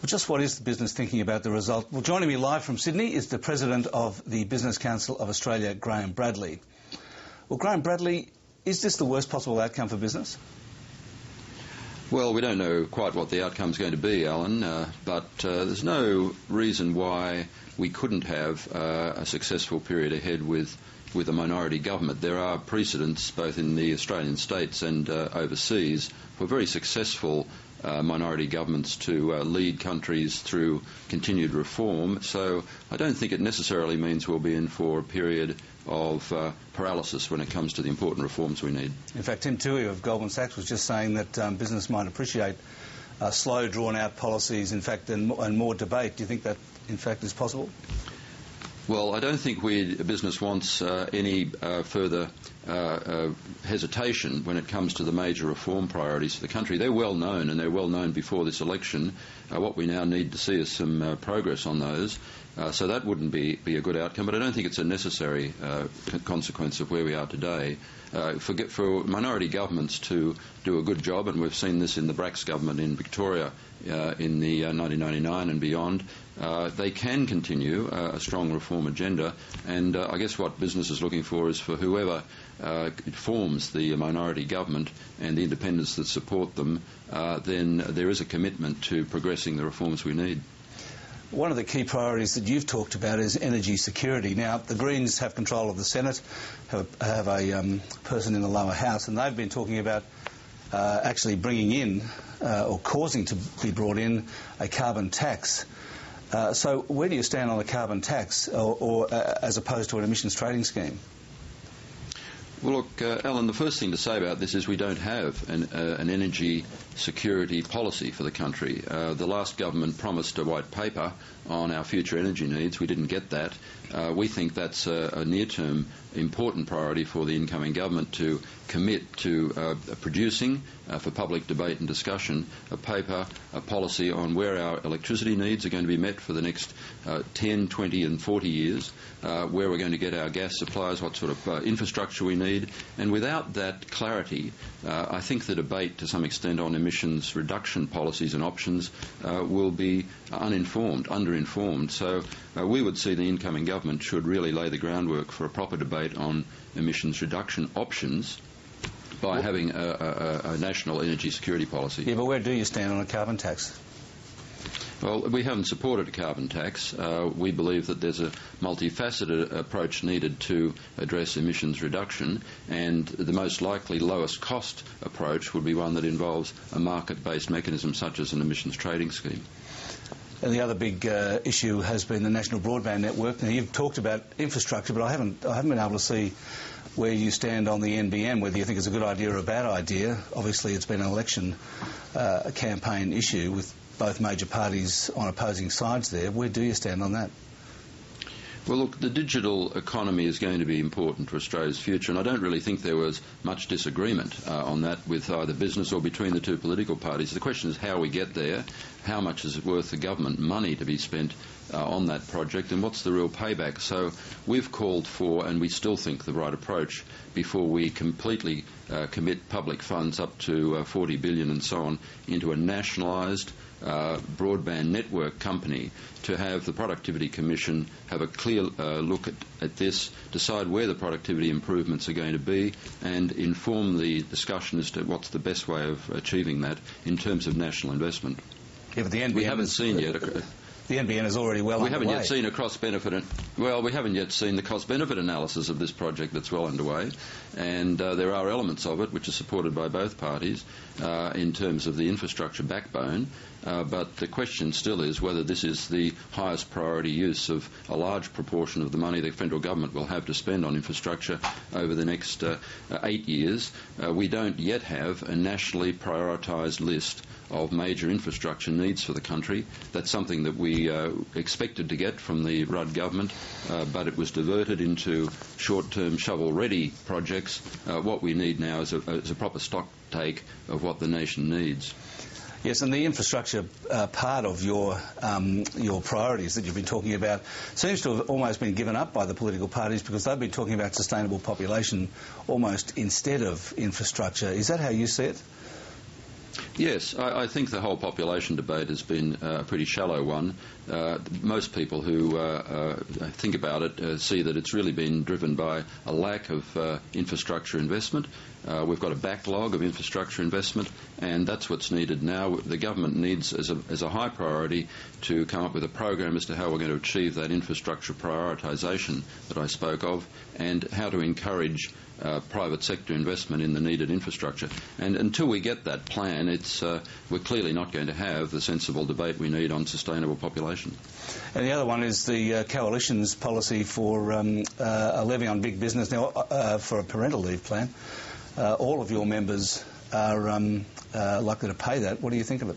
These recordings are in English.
Well, just what is the business thinking about the result? Well, joining me live from Sydney is the President of the Business Council of Australia, Graham Bradley. Well, Graham Bradley, is this the worst possible outcome for business? Well, we don't know quite what the outcome's going to be, Alan, but there's no reason why we couldn't have a successful period ahead with a minority government. There are precedents both in the Australian states and overseas for very successful minority governments to lead countries through continued reform. So I don't think it necessarily means we'll be in for a period of paralysis when it comes to the important reforms we need. In fact, Tim Toohey of Goldman Sachs was just saying that business might appreciate slow, drawn-out policies, in fact, and more debate. Do you think that, in fact, is possible? Well, I don't think business wants any further hesitation when it comes to the major reform priorities for the country. They're well known, and they're well known before this election. What we now need to see is some progress on those. So that wouldn't be a good outcome, but I don't think it's a necessary consequence of where we are today. For minority governments to do a good job, and we've seen this in the Bracks government in Victoria in the 1999 and beyond, they can continue a strong reform agenda, and I guess what business is looking for is for whoever forms the minority government and the independents that support them, then there is a commitment to progressing the reforms we need. One of the key priorities that you've talked about is energy security. Now, the Greens have control of the Senate, have a person in the lower house, and they've been talking about actually bringing in, or causing to be brought in, a carbon tax. So where do you stand on a carbon tax, or as opposed to an emissions trading scheme? Well, look, Alan, the first thing to say about this is we don't have an energy security policy for the country. The last government promised a white paper on our future energy needs. We didn't get that. We think that's a near-term important priority for the incoming government to commit to producing, for public debate and discussion, a paper, a policy on where our electricity needs are going to be met for the next 10, 20 and 40 years, where we're going to get our gas supplies, what sort of infrastructure we need. And without that clarity, I think the debate to some extent on emissions reduction policies and options will be uninformed, underinformed. So we would see the incoming government should really lay the groundwork for a proper debate on emissions reduction options by having a national energy security policy. Yeah, but where do you stand on a carbon tax? Well, we haven't supported a carbon tax. We believe that there's a multifaceted approach needed to address emissions reduction, and the most likely lowest cost approach would be one that involves a market-based mechanism such as an emissions trading scheme. And the other big issue has been the national broadband network. Now, you've talked about infrastructure, but I haven't been able to see where you stand on the NBN, whether you think it's a good idea or a bad idea. Obviously, it's been an election campaign issue with both major parties on opposing sides there. Where do you stand on that? Well, look, the digital economy is going to be important for Australia's future, and I don't really think there was much disagreement on that with either business or between the two political parties. The question is how we get there, how much is it worth the government money to be spent on that project, and what's the real payback. So we've called for, and we still think the right approach, before we completely commit public funds up to 40 billion and so on into a nationalised broadband network company, to have the Productivity Commission have a clear look at this, decide where the productivity improvements are going to be, and inform the discussion as to what's the best way of achieving that in terms of national investment. Yeah, but the NBN we haven't seen yet. The NBN is already well underway. We haven't yet seen a cost-benefit. Well, we haven't yet seen the cost-benefit analysis of this project that's well underway, and there are elements of it which are supported by both parties in terms of the infrastructure backbone. But the question still is whether this is the highest priority use of a large proportion of the money the federal government will have to spend on infrastructure over the next 8 years. We don't yet have a nationally prioritised list of major infrastructure needs for the country. That's something that we expected to get from the Rudd government, but it was diverted into short-term shovel-ready projects. What we need now is a proper stock take of what the nation needs. Yes, and the infrastructure part of your priorities that you've been talking about seems to have almost been given up by the political parties, because they've been talking about sustainable population almost instead of infrastructure. Is that how you see it? Yes, I think the whole population debate has been a pretty shallow one. Most people who think about it see that it's really been driven by a lack of infrastructure investment. We've got a backlog of infrastructure investment, and that's what's needed now. The government needs, as a high priority, to come up with a program as to how we're going to achieve that infrastructure prioritisation that I spoke of, and how to encourage private sector investment in the needed infrastructure. And until we get that plan, we're clearly not going to have the sensible debate we need on sustainable population. And the other one is the Coalition's policy for a levy on big business. Now, for a parental leave plan, all of your members are likely to pay that. What do you think of it?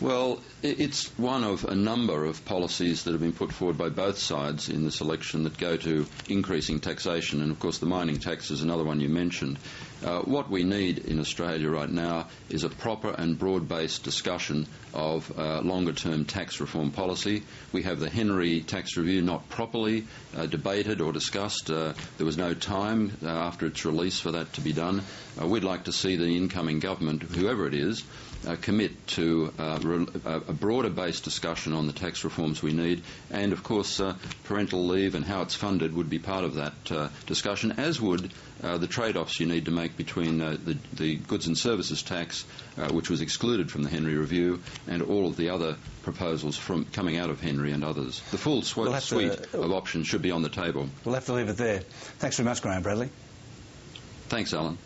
Well, it's one of a number of policies that have been put forward by both sides in this election that go to increasing taxation, and of course the mining tax is another one you mentioned. What we need in Australia right now is a proper and broad-based discussion of longer-term tax reform policy. We have the Henry tax review not properly debated or discussed. There was no time after its release for that to be done. We'd like to see the incoming government, whoever it is, commit to a broader-based discussion on the tax reforms we need, and of course parental leave and how it's funded would be part of that discussion, as would the trade-offs you need to make between the goods and services tax, which was excluded from the Henry Review, and all of the other proposals coming out of Henry and others. The full suite of options should be on the table. We'll have to leave it there. Thanks very much, Graham Bradley. Thanks, Alan.